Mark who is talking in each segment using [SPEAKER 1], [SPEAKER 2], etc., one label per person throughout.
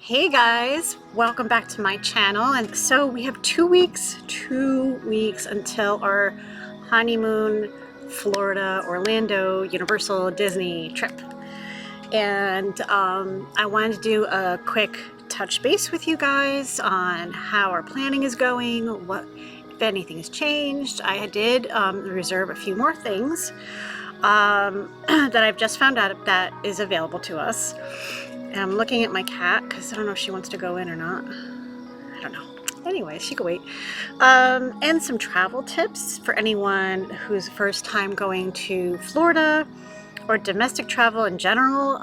[SPEAKER 1] Hey guys, welcome back to my channel. And so we have 2 weeks until our honeymoon Florida, Orlando, Universal Disney trip. And I wanted to do a quick touch base with you guys on how our planning is going, what if anything has changed. I did reserve a few more things that I've just found out that is available to us. And I'm looking at my cat because I don't know if she wants to go in or not. I don't know. Anyway, she can wait. And some travel tips for anyone who's first time going to Florida or domestic travel in general.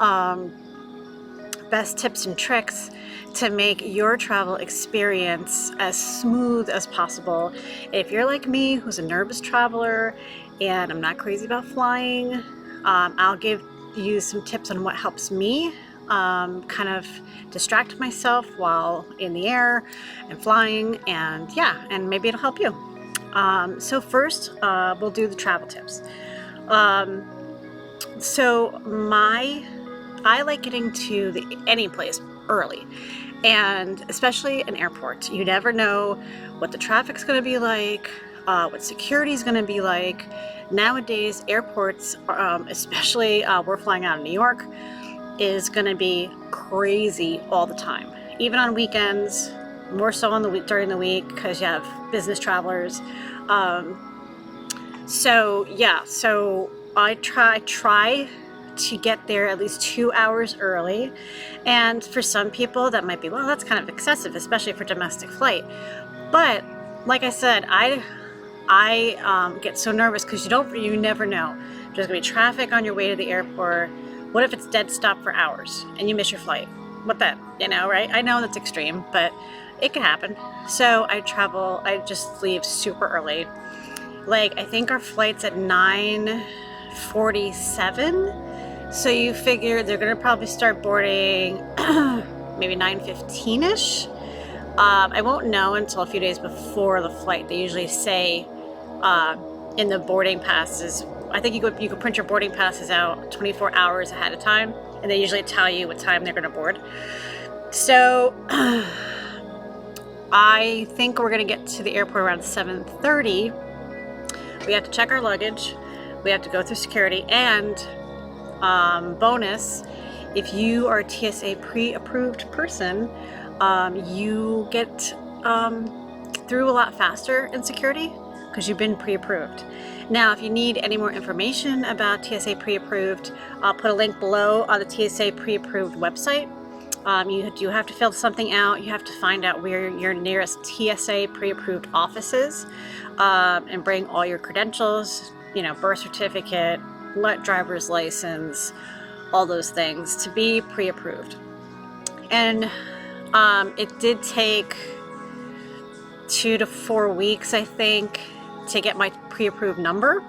[SPEAKER 1] Best tips and tricks to make your travel experience as smooth as possible. If you're like me, who's a nervous traveler and I'm not crazy about flying, I'll give you some tips on what helps me kind of distract myself while in the air and flying, and yeah, and maybe it'll help you. So first, we'll do the travel tips. I like getting to any place early, and especially an airport. You never know what the traffic's going to be like, what security is going to be like. Nowadays, airports, especially we're flying out of New York, is going to be crazy all the time, even on weekends, more so on during the week because you have business travelers. So I try to get there at least 2 hours early, and for some people that might be, well, that's kind of excessive, especially for domestic flight. But like I said, I get so nervous because you never know. There's gonna be traffic on your way to the airport. What if it's dead stop for hours and you miss your flight? What then? Right? I know that's extreme, but it can happen. So I just leave super early. Like, I think our flight's at 9:47. So you figure they're gonna probably start boarding maybe 9:15-ish. I won't know until a few days before the flight. They usually say in the boarding passes, I think you could print your boarding passes out 24 hours ahead of time, and they usually tell you what time they're going to board. So I think we're going to get to the airport around 7:30. We have to check our luggage. We have to go through security, and bonus, if you are a TSA pre-approved person, you get through a lot faster in security because you've been pre-approved. Now, if you need any more information about TSA pre-approved, I'll put a link below on the TSA pre-approved website. You do have to fill something out. You have to find out where your nearest TSA pre-approved office is, and bring all your credentials, birth certificate, driver's license, all those things to be pre-approved. And it did take 2 to 4 weeks, I think, to get my pre-approved number.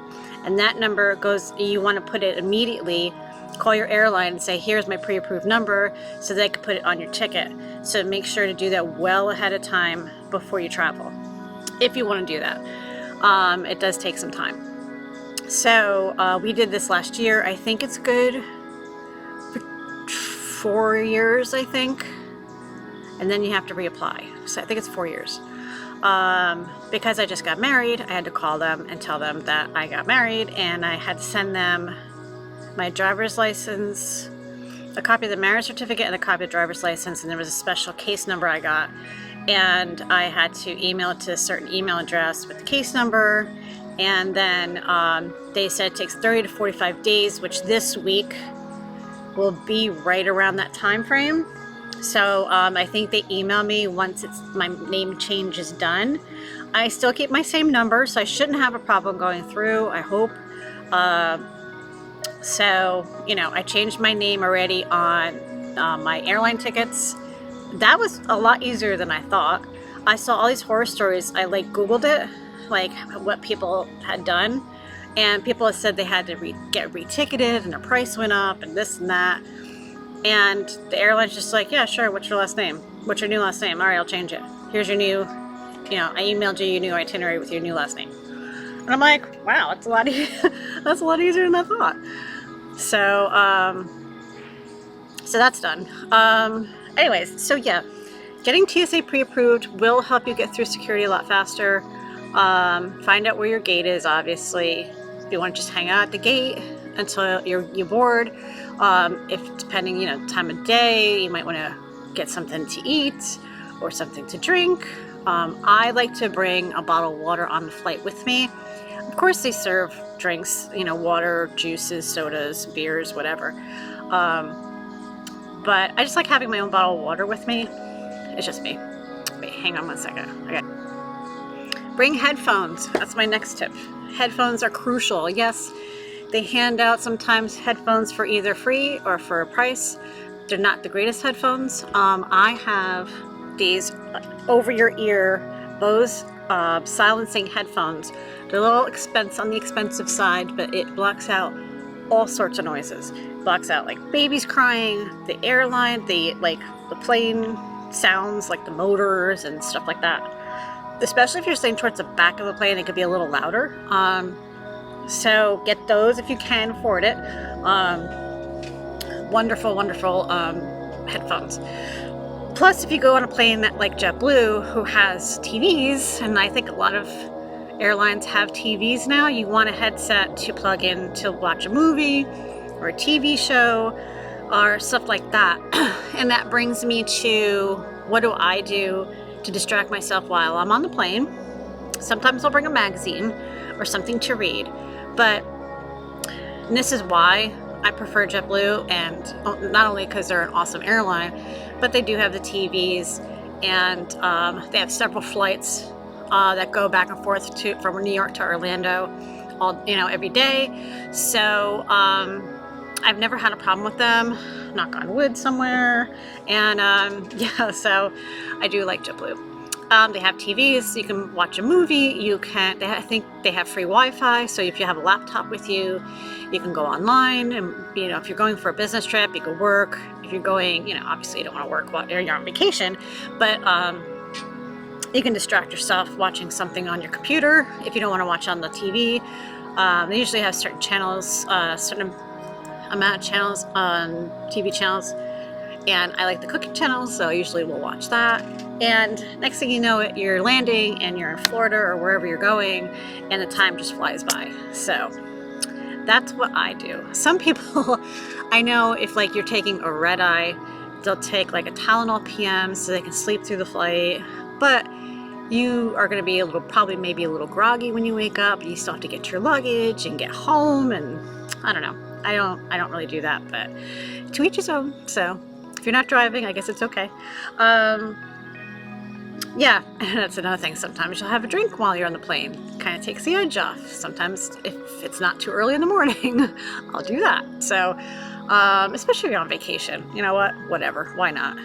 [SPEAKER 1] And that number goes, you want to put it immediately, call your airline and say, here's my pre-approved number, so they can put it on your ticket. So make sure to do that well ahead of time before you travel, if you want to do that. It does take some time. So we did this last year. I think it's good for 4 years, I think. And then you have to reapply. So I think it's 4 years. Because I just got married, I had to call them and tell them that I got married, and I had to send them my driver's license, a copy of the marriage certificate and a copy of the driver's license, and there was a special case number I got, and I had to email it to a certain email address with the case number. And then they said it takes 30 to 45 days, which this week will be right around that time frame. So I think they email me once my name change is done. I still keep my same number, so I shouldn't have a problem going through, I hope. So I changed my name already on my airline tickets. That was a lot easier than I thought. I saw all these horror stories. I Googled it, what people had done, and people had said they had to get reticketed, and their price went up, and this and that. And the airline's just like, yeah, sure, what's your last name? What's your new last name? All right, I'll change it. Here's your new, I emailed you your new itinerary with your new last name. And I'm like, wow, that's a lot easier than I thought. So, so that's done. anyways, so yeah, getting TSA pre-approved will help you get through security a lot faster. Find out where your gate is, obviously. If you want to just hang out at the gate until you're bored. If depending, time of day, you might want to get something to eat or something to drink. I like to bring a bottle of water on the flight with me. Of course, they serve drinks, water, juices, sodas, beers, whatever. But I just like having my own bottle of water with me. It's just me. Wait, hang on one second. Okay. Bring headphones. That's my next tip. Headphones are crucial. Yes, they hand out sometimes headphones for either free or for a price. They're not the greatest headphones. I have these over-your-ear Bose silencing headphones. They're a little on the expensive side, but it blocks out all sorts of noises. It blocks out like babies crying, the airline, the plane sounds, like the motors and stuff like that. Especially if you're sitting towards the back of the plane, it could be a little louder. So get those if you can afford it. Wonderful, wonderful headphones. Plus, if you go on a plane that like JetBlue, who has TVs, and I think a lot of airlines have TVs now, you want a headset to plug in to watch a movie or a TV show or stuff like that. And that brings me to, what do I do to distract myself while I'm on the plane? Sometimes I'll bring a magazine or something to read, but this is why I prefer JetBlue, and not only because they're an awesome airline, but they do have the TVs, and they have several flights that go back and forth from New York to Orlando, every day. So I've never had a problem with them. Knock on wood somewhere. And yeah, so I do like JetBlue. They have TVs, so you can watch a movie. I think they have free Wi-Fi, so if you have a laptop with you, you can go online, and if you're going for a business trip, you can work. If you're going, obviously you don't want to work while you're on vacation, but you can distract yourself watching something on your computer if you don't want to watch on the TV. They usually have certain channels, certain amount of channels on TV channels, and I like the cooking channel, so usually we'll watch that. And next thing you know, you're landing and you're in Florida or wherever you're going, and the time just flies by. So that's what I do. Some people, I know, if you're taking a red eye, they'll take a Tylenol PM so they can sleep through the flight, but you are going to be probably maybe a little groggy when you wake up. You still have to get your luggage and get home, and I don't know. I don't really do that, but to each his own. So if you're not driving, I guess it's okay. Yeah, and that's another thing. Sometimes you'll have a drink while you're on the plane. Kind of takes the edge off. Sometimes if it's not too early in the morning, I'll do that. So, especially if you're on vacation, you know what? Whatever. Why not?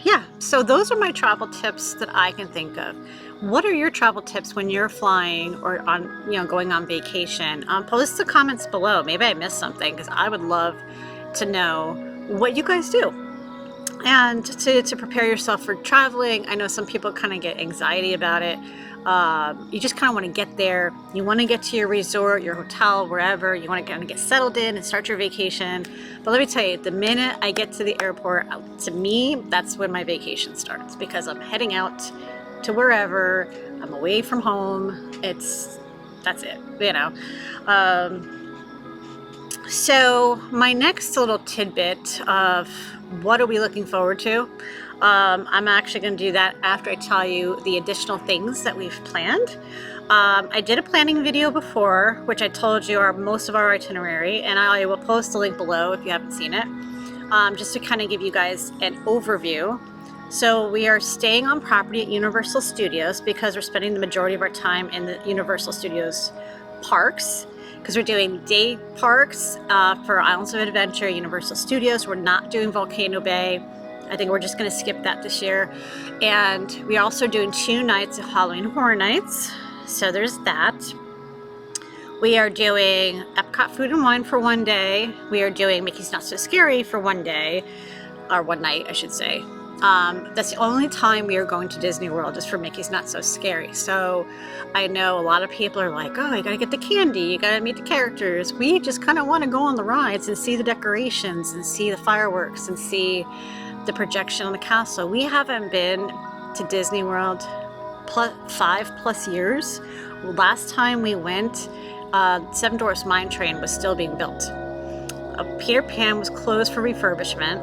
[SPEAKER 1] Yeah, so those are my travel tips that I can think of. What are your travel tips when you're flying or on, going on vacation? Post the comments below. Maybe I missed something, because I would love to know what you guys do. And to prepare yourself for traveling, I know some people kind of get anxiety about it. You just kind of want to get there. You want to get to your resort, your hotel, wherever. You want to kind of get settled in and start your vacation. But let me tell you, the minute I get to the airport, to me, that's when my vacation starts, because I'm heading out to wherever. I'm away from home. That's it, So my next little tidbit of what are we looking forward to? I'm actually going to do that after I tell you the additional things that we've planned. I did a planning video before, which I told you are most of our itinerary, and I will post the link below if you haven't seen it, just to kind of give you guys an overview. So we are staying on property at Universal Studios because we're spending the majority of our time in the Universal Studios parks, because we're doing day parks for Islands of Adventure, Universal Studios. We're not doing Volcano Bay. I think we're just going to skip that this year. And we're also doing 2 nights of Halloween Horror Nights. So there's that. We are doing Epcot Food and Wine for 1 day. We are doing Mickey's Not So Scary for 1 day, or 1 night, I should say. That's the only time we are going to Disney World, is for Mickey's Not So Scary. So I know a lot of people are like, oh, you gotta get the candy, you gotta meet the characters. We just kind of want to go on the rides and see the decorations and see the fireworks and see the projection on the castle. We haven't been to Disney World 5+ years. Last time we went, Seven Dwarfs Mine Train was still being built. Peter Pan was closed for refurbishment,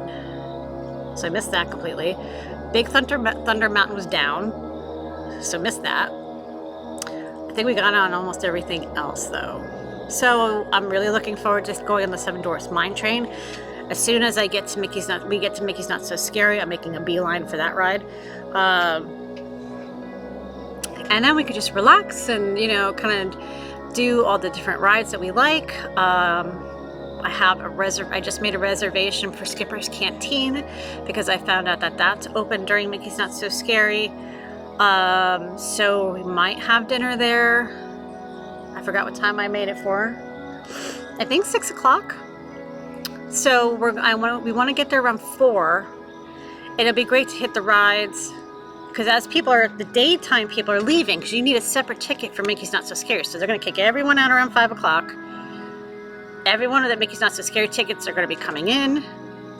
[SPEAKER 1] so I missed that completely. Big Thunder Mountain was down, so missed that. I think we got on almost everything else though. So I'm really looking forward to going on the Seven Dwarfs Mine Train. As soon as we get to Mickey's Not So Scary, I'm making a beeline for that ride. And then we could just relax and, you know, kind of do all the different rides that we like. I just made a reservation for Skipper's Canteen because I found out that that's open during Mickey's Not So Scary. So we might have dinner there. I forgot what time I made it for. I think 6 o'clock. So we want to get there around 4. It'll be great to hit the rides because as the daytime people are leaving, because you need a separate ticket for Mickey's Not So Scary. So they're going to kick everyone out around 5 o'clock. Every one of the Mickey's Not So Scary tickets are going to be coming in.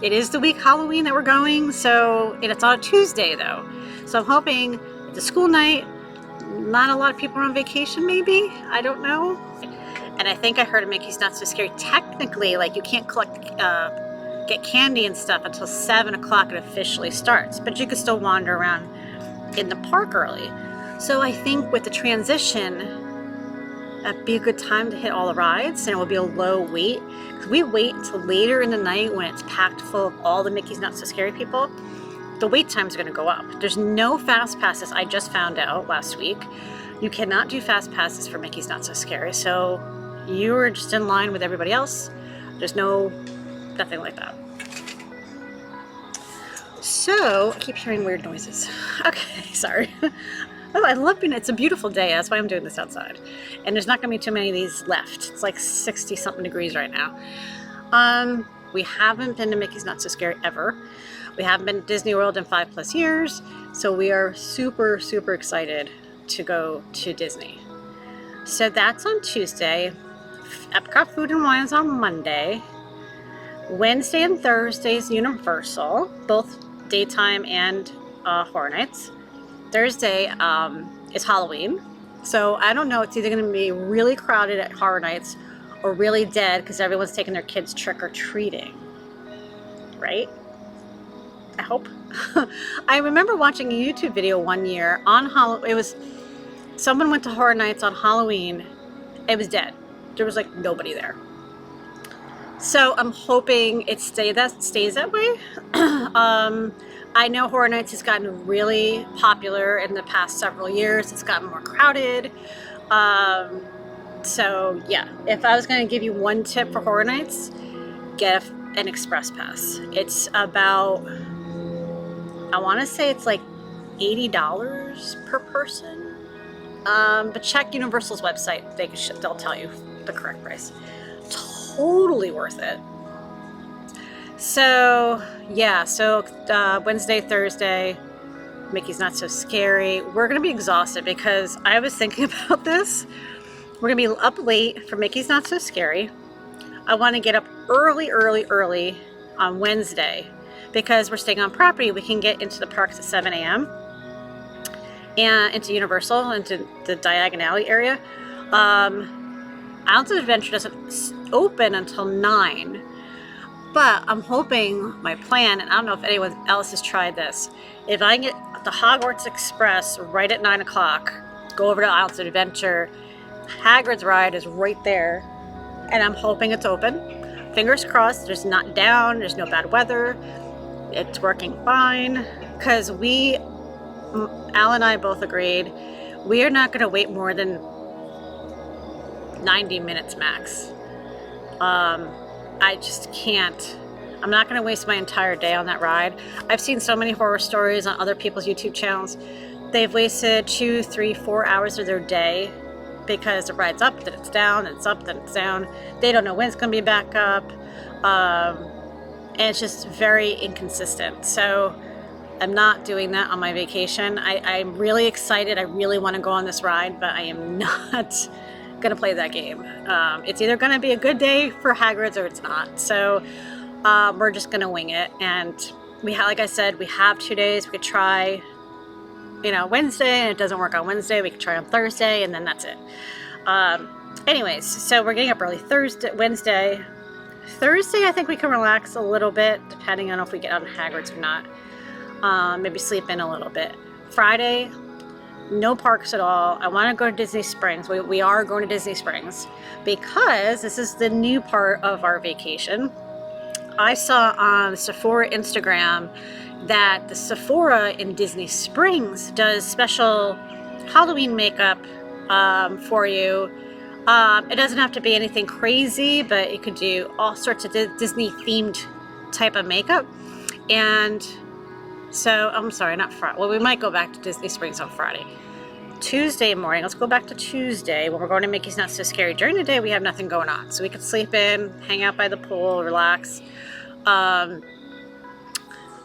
[SPEAKER 1] It is the week Halloween that we're going, so it's on a Tuesday though. So I'm hoping it's a school night, not a lot of people are on vacation maybe, I don't know. And I think I heard of Mickey's Not So Scary, technically, like you can't get candy and stuff until 7 o'clock it officially starts, but you can still wander around in the park early. So I think with the transition, that'd be a good time to hit all the rides, and it will be a low wait. Because we wait until later in the night when it's packed full of all the Mickey's Not So Scary people, the wait times are going to go up. There's no fast passes. I just found out last week. You cannot do fast passes for Mickey's Not So Scary, so you are just in line with everybody else. There's nothing like that. So, I keep hearing weird noises. Okay, sorry. Oh, I love it's a beautiful day. That's why I'm doing this outside. And there's not going to be too many of these left. It's like 60-something degrees right now. We haven't been to Mickey's Not So Scary ever. We haven't been to Disney World in 5+ years. So we are super, super excited to go to Disney. So that's on Tuesday. Epcot Food and Wine is on Monday. Wednesday and Thursday is Universal, both daytime and Horror Nights. Thursday is Halloween, so I don't know, it's either going to be really crowded at Horror Nights or really dead because everyone's taking their kids trick-or-treating, right? I hope. I remember watching a YouTube video one year on someone went to Horror Nights on Halloween, it was dead. There was like nobody there. So I'm hoping it stays that way. I know Horror Nights has gotten really popular in the past several years. It's gotten more crowded. So yeah, if I was going to give you one tip for Horror Nights, get an express pass. It's about, I want to say it's like $80 per person. But check Universal's website. They'll tell you the correct price. Totally worth it. So yeah, Wednesday, Thursday, Mickey's Not So Scary. We're gonna be exhausted because I was thinking about this. We're gonna be up late for Mickey's Not So Scary. I want to get up early on Wednesday because we're staying on property. We can get into the parks at 7 a.m. and into Universal, into the Diagon Alley area. Islands of Adventure doesn't open until 9. But I'm hoping, my plan, and I don't know if anyone else has tried this, if I get the Hogwarts Express right at 9 o'clock, go over to Islands of Adventure, Hagrid's ride is right there, and I'm hoping it's open. Fingers crossed, there's not down, there's no bad weather, it's working fine, because Al and I both agreed, we are not going to wait more than 90 minutes max. I just can't. I'm not going to waste my entire day on that ride. I've seen so many horror stories on other people's YouTube channels. They've wasted 2, 3, 4 hours of their day because the ride's up, then it's down, then it's up, then it's down. They don't know when it's going to be back up. And it's just very inconsistent. So I'm not doing that on my vacation. I'm really excited. I really want to go on this ride, but I am not gonna play that game. It's either gonna be a good day for Hagrid's or it's not. So we're just gonna wing it, and like I said, we have 2 days. We could try, Wednesday, and it doesn't work on Wednesday. We could try on Thursday, and then that's it. Anyways, so we're getting up early Wednesday. Thursday, I think we can relax a little bit, depending on if we get out of Hagrid's or not. Maybe sleep in a little bit. Friday, no parks at all. I want to go to Disney Springs. We are going to Disney Springs because this is the new part of our vacation. I saw on Sephora Instagram that the Sephora in Disney Springs does special Halloween makeup for you. It doesn't have to be anything crazy, but you could do all sorts of Disney themed type of makeup. And so, I'm sorry, not Friday. Well, we might go back to Disney Springs on Friday. Tuesday morning, let's go back to Tuesday when we're going to Mickey's Not So Scary. During the day, we have nothing going on. So we could sleep in, hang out by the pool, relax. But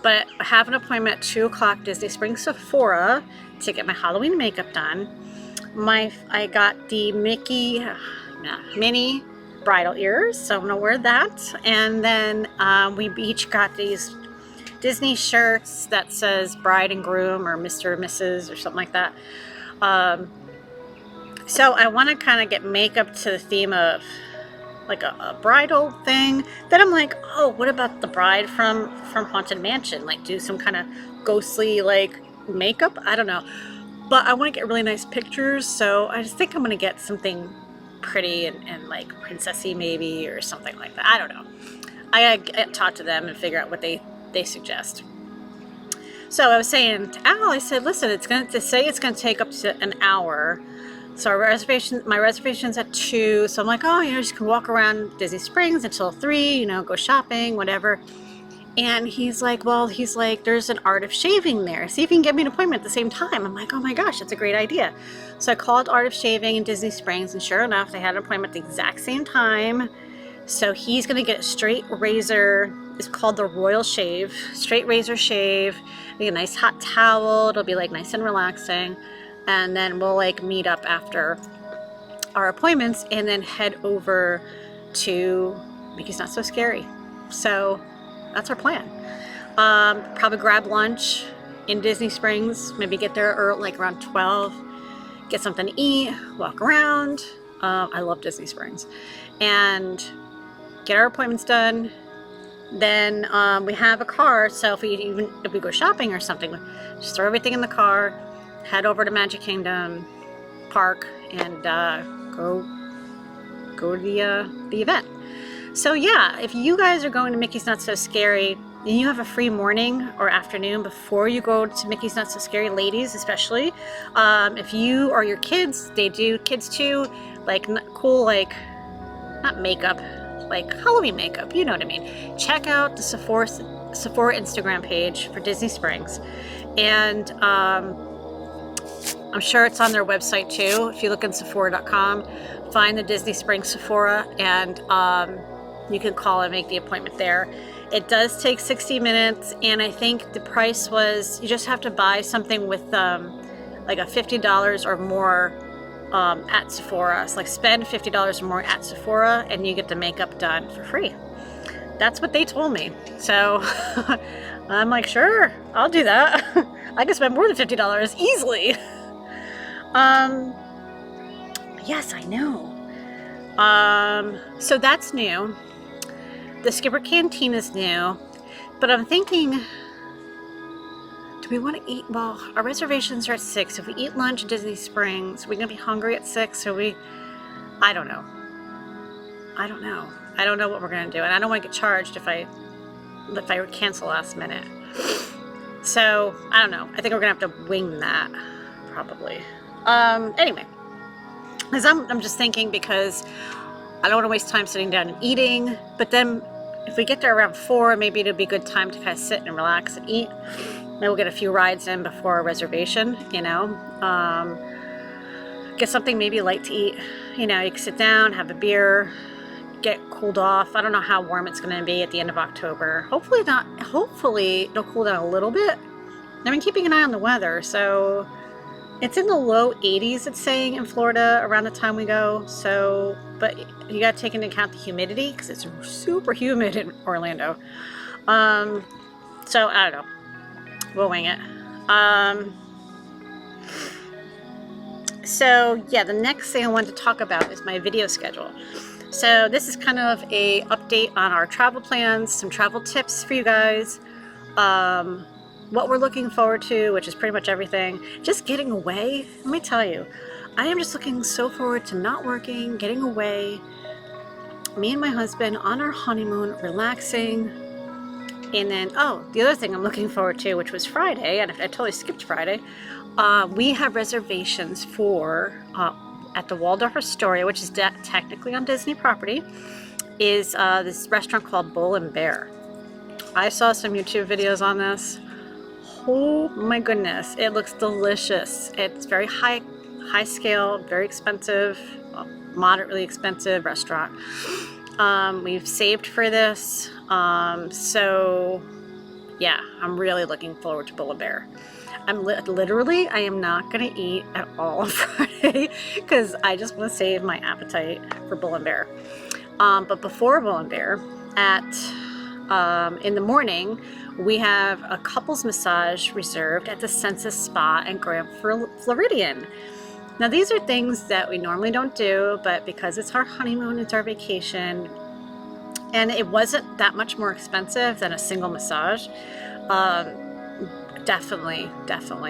[SPEAKER 1] I have an appointment at 2 o'clock, Disney Springs Sephora, to get my Halloween makeup done. I got the mini bridal ears, so I'm gonna wear that. And then we each got these Disney shirts that says bride and groom or Mr. and Mrs. or something like that. So I want to kind of get makeup to the theme of like a bridal thing. Then I'm like, oh, what about the bride from Haunted Mansion? Like do some kind of ghostly like makeup? I don't know. But I want to get really nice pictures, so I just think I'm going to get something pretty and like princessy maybe or something like that. I don't know. I gotta talk to them and figure out what they suggest. So I was saying to Al, I said, listen, it's going to take up to an hour. So my reservation's at 2. So I'm like, oh, just can walk around Disney Springs until 3, go shopping, whatever. And he's like, there's an Art of Shaving there. See if you can get me an appointment at the same time. I'm like, oh my gosh, that's a great idea. So I called Art of Shaving in Disney Springs, and sure enough, they had an appointment at the exact same time. So he's going to get a straight razor. It's called the Royal Shave. Straight razor shave. Get a nice hot towel. It'll be like nice and relaxing. And then we'll like meet up after our appointments and then head over to Mickey's Not So Scary. So that's our plan. Probably grab lunch in Disney Springs. Maybe get there early, like around 12. Get something to eat. Walk around. I love Disney Springs. And get our appointments done. Then we have a car, so if we go shopping or something, just throw everything in the car, head over to Magic Kingdom Park, and go to the event. So yeah, if you guys are going to Mickey's Not So Scary and you have a free morning or afternoon before you go to Mickey's Not So Scary, ladies especially, if you or your kids, they do kids too, like cool, like not makeup, like Halloween makeup, you know what I mean. Check out the Sephora Instagram page for Disney Springs, and I'm sure it's on their website too. If you look in Sephora.com, find the Disney Springs Sephora, and you can call and make the appointment there. It does take 60 minutes, and I think the price was, you just have to buy something with like a $50 or more at Sephora. So like spend $50 or more at Sephora and you get the makeup done for free. That's what they told me. So I'm like, sure, I'll do that. I can spend more than $50 easily. Yes, I know. So that's new. The Skipper Canteen is new, but I'm thinking, do we want to eat? Well, our reservations are at 6. If we eat lunch at Disney Springs, we're going to be hungry at 6. I don't know. I don't know what we're going to do. And I don't want to get charged if I cancel last minute. So, I don't know. I think we're going to have to wing that, probably. Anyway. Because I'm just thinking, because I don't want to waste time sitting down and eating. But then, if we get there around 4, maybe it'll be a good time to kind of sit and relax and eat. Maybe we'll get a few rides in before our reservation, get something maybe light to eat. You can sit down, have a beer, get cooled off. I don't know how warm it's going to be at the end of October. Hopefully it'll cool down a little bit. I've been keeping an eye on the weather, so it's in the low 80s, it's saying, in Florida around the time we go. So, but you got to take into account the humidity, because it's super humid in Orlando. So I don't know. We'll wing it. So yeah, the next thing I wanted to talk about is my video schedule. So this is kind of a update on our travel plans, some travel tips for you guys, what we're looking forward to, which is pretty much everything. Just getting away. Let me tell you, I am just looking so forward to not working, getting away, me and my husband on our honeymoon, relaxing. And then, oh, the other thing I'm looking forward to, which was Friday, and I totally skipped Friday, we have reservations for, at the Waldorf Astoria, which is technically on Disney property, is this restaurant called Bull and Bear. I saw some YouTube videos on this. Oh my goodness, it looks delicious. It's very high scale, very expensive, moderately expensive restaurant. We've saved for this, so yeah, I'm really looking forward to Bull and Bear. I'm literally, I am not going to eat at all on Friday because I just want to save my appetite for Bull and Bear. But before Bull and Bear, in the morning, we have a couples massage reserved at the Senses Spa and Grand Floridian. Now these are things that we normally don't do, but because it's our honeymoon, it's our vacation, and it wasn't that much more expensive than a single massage, definitely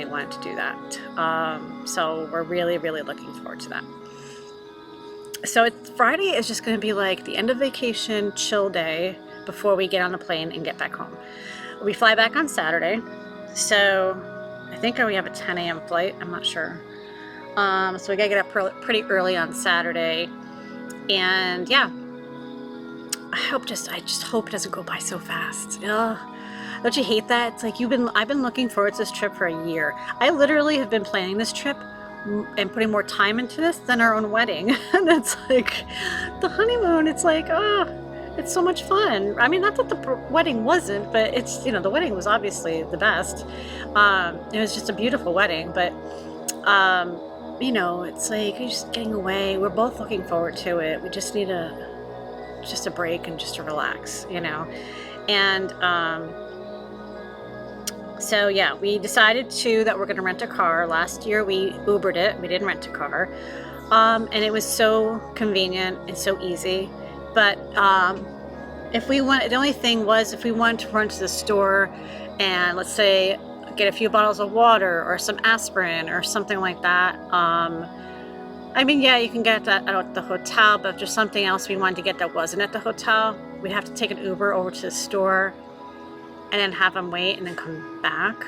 [SPEAKER 1] wanted to do that. So we're really looking forward to that. So Friday is just going to be like the end of vacation, chill day before we get on the plane and get back home. We fly back on Saturday, so I think we have a 10 a.m. flight. I'm not sure. So we gotta get up pretty early on Saturday, and yeah, I just hope it doesn't go by so fast. Ugh. Don't you hate that? It's like I've been looking forward to this trip for a year. I literally have been planning this trip and putting more time into this than our own wedding. And it's like the honeymoon. It's like, oh, it's so much fun. I mean, not that the wedding wasn't, but it's, you know, the wedding was obviously the best. It was just a beautiful wedding, but you know, it's like you're just getting away. We're both looking forward to it. We just need just a break and just to relax, you know. And so yeah, we decided that we're going to rent a car. Last year we Ubered it. We didn't rent a car, and it was so convenient and so easy. But the only thing was if we wanted to run to the store and let's say get a few bottles of water or some aspirin or something like that. I mean, yeah, you can get that at the hotel, but if there's something else we wanted to get that wasn't at the hotel, we'd have to take an Uber over to the store and then have them wait and then come back.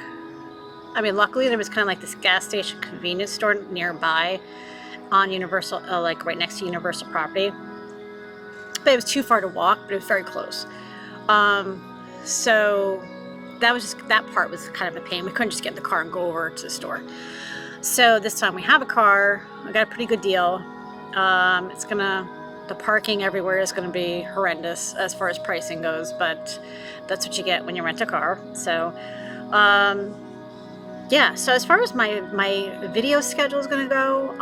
[SPEAKER 1] I mean, luckily there was kind of like this gas station convenience store nearby on Universal, like right next to Universal property. But it was too far to walk, but it was very close. So that part was kind of a pain. We couldn't just get in the car and go over to the store. So this time we have a car. I got a pretty good deal. The parking everywhere is gonna be horrendous as far as pricing goes, but that's what you get when you rent a car. So, yeah. So as far as my video schedule is gonna go,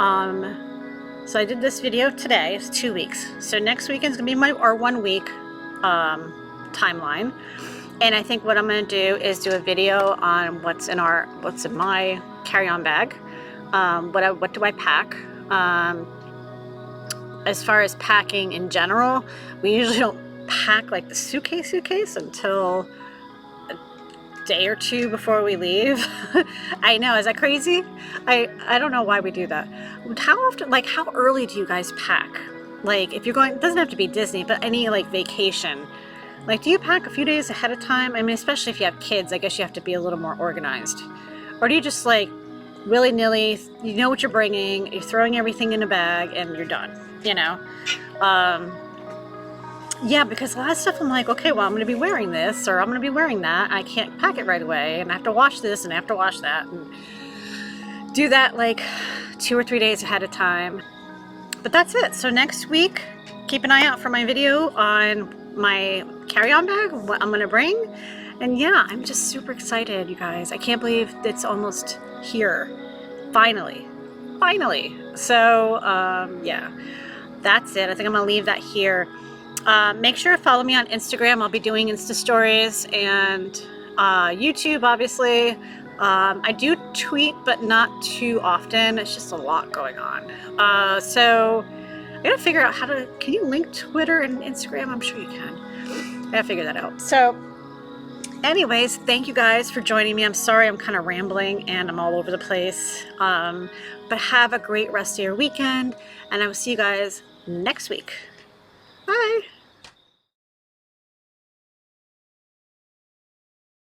[SPEAKER 1] so I did this video today. It's 2 weeks. So next weekend is gonna be our 1 week timeline. And I think what I'm going to do is do a video on what's in my carry-on bag. What do I pack? As far as packing in general, we usually don't pack like the suitcase until a day or two before we leave. I know, is that crazy? I don't know why we do that. How often, like how early do you guys pack? Like if you're going, it doesn't have to be Disney, but any like vacation. Like, do you pack a few days ahead of time? I mean, especially if you have kids, I guess you have to be a little more organized. Or do you just like willy-nilly, you know what you're bringing, you're throwing everything in a bag and you're done, you know? Yeah, because a lot of stuff I'm like, okay, well, I'm going to be wearing this or I'm going to be wearing that. I can't pack it right away and I have to wash this and I have to wash that. And do that like 2 or 3 days ahead of time. But that's it. So next week, keep an eye out for my video on my carry-on bag, what I'm gonna bring. And yeah, I'm just super excited, you guys. I can't believe it's almost here. Finally. So yeah, that's it. I think I'm gonna leave that here. Make sure to follow me on Instagram. I'll be doing Insta stories and YouTube, obviously. I do tweet, but not too often. It's just a lot going on. So I gotta figure out how to, can you link Twitter and Instagram? I'm sure you can. I gotta figure that out. So anyways, thank you guys for joining me. I'm sorry I'm kind of rambling and I'm all over the place. But have a great rest of your weekend, and I will see you guys next week. Bye.